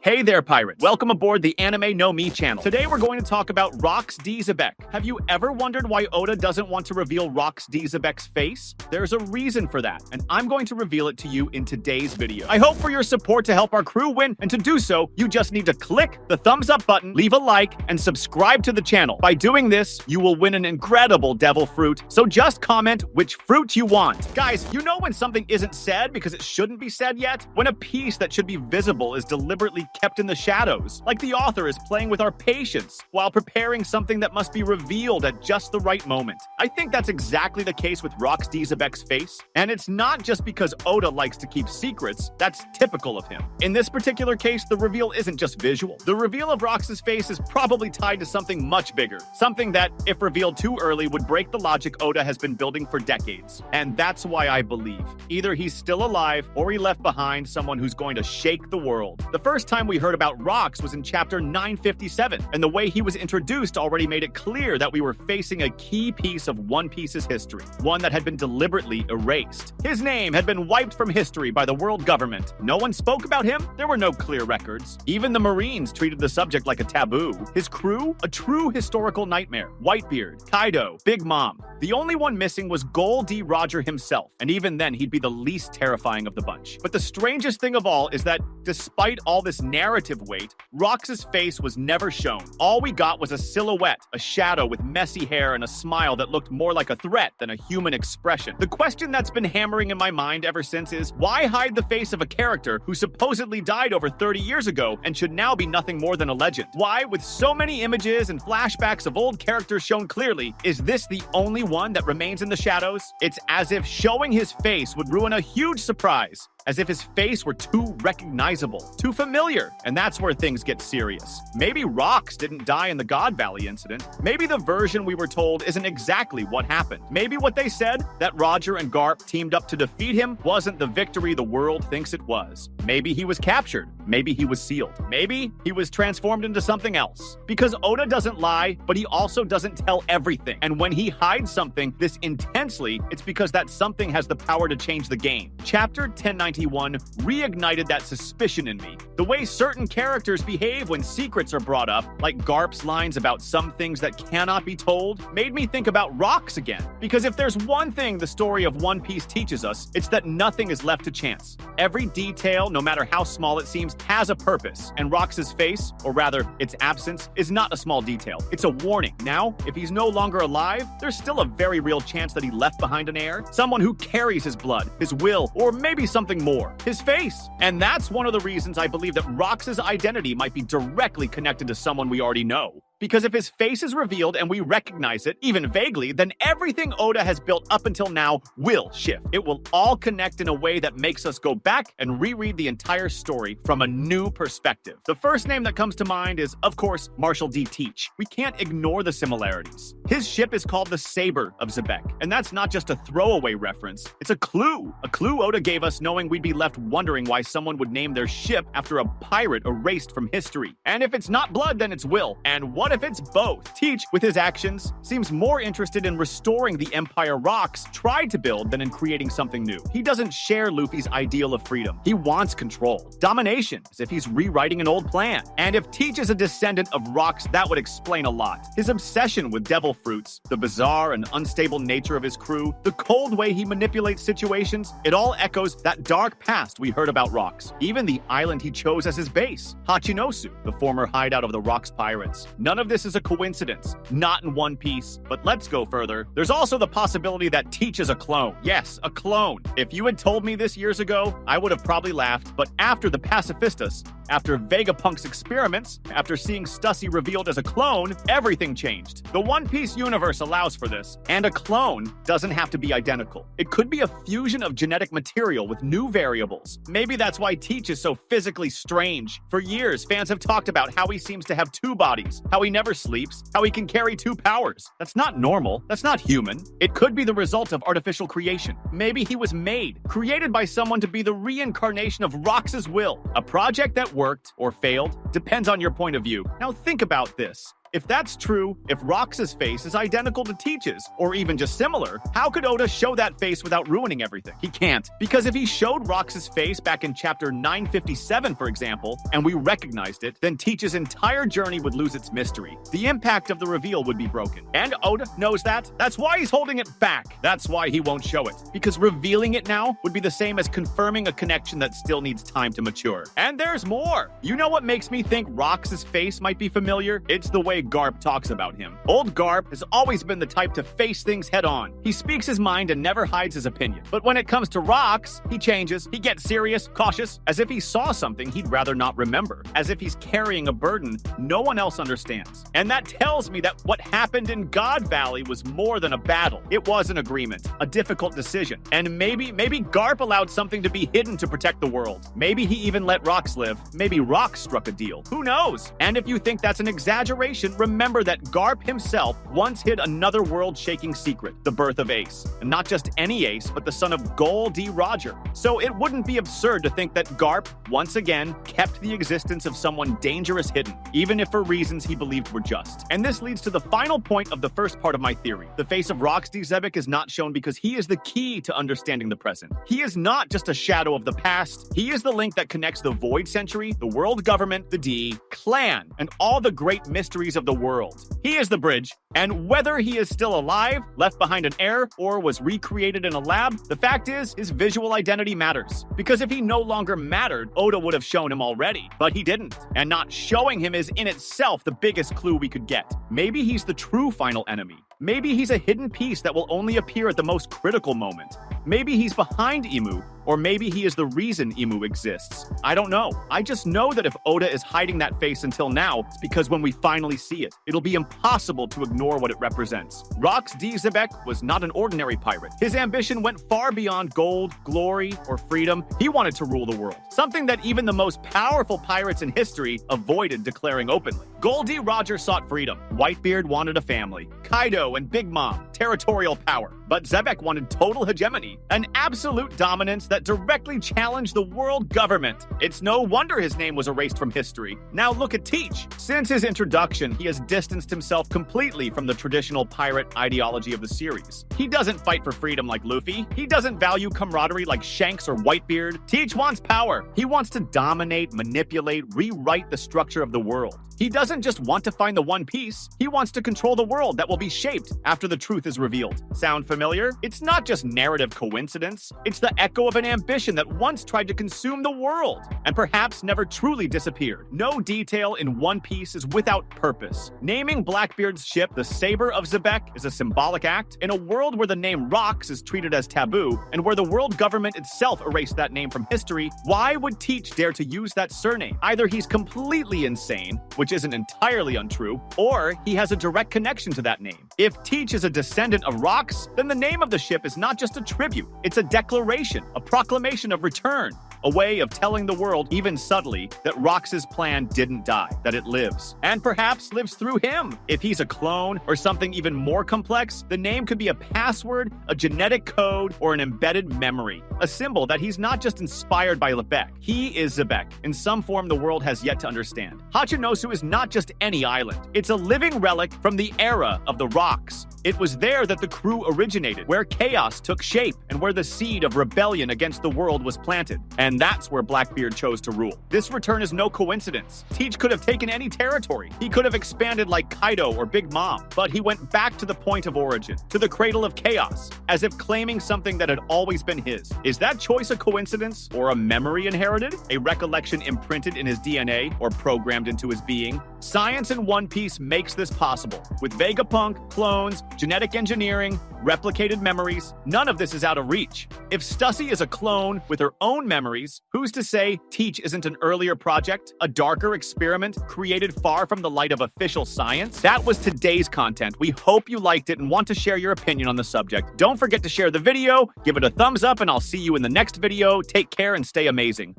Hey there, pirates. Welcome aboard the Anime No Me channel. Today we're going to talk about Rox D. Xebec. Have you ever wondered why Oda doesn't want to reveal Rox D. Xebec's face? There's a reason for that, and I'm going to reveal it to you in today's video. I hope for your support to help our crew win, and to do so, you just need to click the thumbs up button, leave a like, and subscribe to the channel. By doing this, you will win an incredible devil fruit, so just comment which fruit you want. Guys, you know when something isn't said because it shouldn't be said yet? When a piece that should be visible is deliberately kept in the shadows, like the author is playing with our patience while preparing something that must be revealed at just the right moment. I think that's exactly the case with Rox D. Xebec's face, and it's not just because Oda likes to keep secrets. That's typical of him. In this particular case, the reveal isn't just visual. The reveal of Rox's face is probably tied to something much bigger, something that, if revealed too early, would break the logic Oda has been building for decades. And that's why I believe either he's still alive or he left behind someone who's going to shake the world. The first time we heard about Rox was in chapter 957, and the way he was introduced already made it clear that we were facing a key piece of One Piece's history, one that had been deliberately erased. His name had been wiped from history by the world government. No one spoke about him. There were no clear records. Even the Marines treated the subject like a taboo. His crew, a true historical nightmare. Whitebeard, Kaido, Big Mom. The only one missing was Gol D. Roger himself, and even then he'd be the least terrifying of the bunch. But the strangest thing of all is that, despite all this narrative weight, Rox's face was never shown. All we got was a silhouette, a shadow with messy hair and a smile that looked more like a threat than a human expression. The question that's been hammering in my mind ever since is, why hide the face of a character who supposedly died over 30 years ago and should now be nothing more than a legend? Why, with so many images and flashbacks of old characters shown clearly, is this the only one that remains in the shadows? It's as if showing his face would ruin a huge surprise. As if his face were too recognizable, too familiar. And that's where things get serious. Maybe Rox didn't die in the God Valley incident. Maybe the version we were told isn't exactly what happened. Maybe what they said, that Roger and Garp teamed up to defeat him, wasn't the victory the world thinks it was. Maybe he was captured. Maybe he was sealed. Maybe he was transformed into something else. Because Oda doesn't lie, but he also doesn't tell everything. And when he hides something this intensely, it's because that something has the power to change the game. Chapter 1091 reignited that suspicion in me. The way certain characters behave when secrets are brought up, like Garp's lines about some things that cannot be told, made me think about Rox again. Because if there's one thing the story of One Piece teaches us, it's that nothing is left to chance. Every detail, no matter how small it seems, has a purpose. And Rox's face, or rather, its absence, is not a small detail. It's a warning. Now, if he's no longer alive, there's still a very real chance that he left behind an heir. Someone who carries his blood, his will, or maybe something more. His face. And that's one of the reasons I believe that Rox's identity might be directly connected to someone we already know. Because if his face is revealed and we recognize it, even vaguely, then everything Oda has built up until now will shift. It will all connect in a way that makes us go back and reread the entire story from a new perspective. The first name that comes to mind is, of course, Marshall D. Teach. We can't ignore the similarities. His ship is called the Saber of Xebec, and that's not just a throwaway reference. It's a clue Oda gave us, knowing we'd be left wondering why someone would name their ship after a pirate erased from history. And if it's not blood, then it's will. And what if it's both? Teach, with his actions, seems more interested in restoring the empire Rox tried to build than in creating something new. He doesn't share Luffy's ideal of freedom. He wants control, domination, as if he's rewriting an old plan. And if Teach is a descendant of Rox, that would explain a lot. His obsession with devil fruits, the bizarre and unstable nature of his crew, the cold way he manipulates situations, it all echoes that dark past we heard about Rox. Even the island he chose as his base, Hachinosu, the former hideout of the Rox pirates. None of this is a coincidence, not in One Piece. But let's go further. There's also the possibility that Teach is a clone. Yes, a clone. If you had told me this years ago, I would have probably laughed. But after the Pacifistas, after Vegapunk's experiments, after seeing Stussy revealed as a clone, everything changed. The One Piece universe allows for this, and a clone doesn't have to be identical. It could be a fusion of genetic material with new variables. Maybe that's why Teach is so physically strange. For years, fans have talked about how he seems to have two bodies, how he never sleeps, how he can carry two powers. That's not normal. That's not human. It could be the result of artificial creation. Maybe he was created by someone to be the reincarnation of Rox's will. A project that worked or failed depends on your point of view. Now think about this. If that's true, if Rox's face is identical to Teach's, or even just similar, how could Oda show that face without ruining everything? He can't, because if he showed Rox's face back in chapter 957, for example, and we recognized it, then Teach's entire journey would lose its mystery. The impact of the reveal would be broken. And Oda knows that. That's why he's holding it back. That's why he won't show it. Because revealing it now would be the same as confirming a connection that still needs time to mature. And there's more. You know what makes me think Rox's face might be familiar? It's the way Garp talks about him. Old Garp has always been the type to face things head on. He speaks his mind and never hides his opinion. But when it comes to Rox, he changes. He gets serious, cautious, as if he saw something he'd rather not remember. As if he's carrying a burden no one else understands. And that tells me that what happened in God Valley was more than a battle. It was an agreement, a difficult decision. And maybe Garp allowed something to be hidden to protect the world. Maybe he even let Rox live. Maybe Rox struck a deal. Who knows? And if you think that's an exaggeration, remember that Garp himself once hid another world-shaking secret, the birth of Ace. And not just any Ace, but the son of Gol D. Roger. So it wouldn't be absurd to think that Garp, once again, kept the existence of someone dangerous hidden, even if for reasons he believed were just. And this leads to the final point of the first part of my theory. The face of Rox D. Xebec is not shown because he is the key to understanding the present. He is not just a shadow of the past. He is the link that connects the Void Century, the world government, the D, clan, and all the great mysteries of the world. He is the bridge, and whether he is still alive, left behind an heir, or was recreated in a lab, the fact is, his visual identity matters. Because if he no longer mattered, Oda would have shown him already. But he didn't. And not showing him is in itself the biggest clue we could get. Maybe he's the true final enemy. Maybe he's a hidden piece that will only appear at the most critical moment. Maybe he's behind Imu, or maybe he is the reason Imu exists. I don't know. I just know that if Oda is hiding that face until now, it's because when we finally see it, it'll be impossible to ignore what it represents. Rox D. Xebec was not an ordinary pirate. His ambition went far beyond gold, glory, or freedom. He wanted to rule the world, something that even the most powerful pirates in history avoided declaring openly. Gol D. Roger sought freedom. Whitebeard wanted a family. Kaido and Big Mom, territorial power. But Xebec wanted total hegemony, an absolute dominance that directly challenged the world government. It's no wonder his name was erased from history. Now look at Teach. Since his introduction, he has distanced himself completely from the traditional pirate ideology of the series. He doesn't fight for freedom like Luffy. He doesn't value camaraderie like Shanks or Whitebeard. Teach wants power. He wants to dominate, manipulate, rewrite the structure of the world. He doesn't just want to find the One Piece. He wants to control the world that will be shaped after the truth is revealed. Sound familiar? It's not just narrative coincidence. It's the echo of an ambition that once tried to consume the world and perhaps never truly disappeared. No detail in One Piece is without purpose. Naming Blackbeard's ship the Saber of Xebec is a symbolic act. In a world where the name Rox is treated as taboo and where the world government itself erased that name from history, why would Teach dare to use that surname? Either he's completely insane, which isn't entirely untrue, or he has a direct connection to that name. If Teach is a descendant of Rox, then the name of the ship is not just a tribute, it's a declaration, a proclamation of return. A way of telling the world, even subtly, that Rox's plan didn't die, that it lives. And perhaps lives through him. If he's a clone, or something even more complex, the name could be a password, a genetic code, or an embedded memory. A symbol that he's not just inspired by Xebec. He is Xebec, in some form the world has yet to understand. Hachinosu is not just any island. It's a living relic from the era of the Rocks. It was there that the crew originated, where chaos took shape, and where the seed of rebellion against the world was planted. And that's where Blackbeard chose to rule. This return is no coincidence. Teach could have taken any territory. He could have expanded like Kaido or Big Mom, but he went back to the point of origin, to the cradle of chaos, as if claiming something that had always been his. Is that choice a coincidence, or a memory inherited? A recollection imprinted in his DNA, or programmed into his being? Science in One Piece makes this possible. With Vegapunk, clones, genetic engineering, replicated memories, none of this is out of reach. If Stussy is a clone with her own memories, who's to say Teach isn't an earlier project, a darker experiment created far from the light of official science? That was today's content. We hope you liked it and want to share your opinion on the subject. Don't forget to share the video, give it a thumbs up, and I'll see you in the next video. Take care and stay amazing.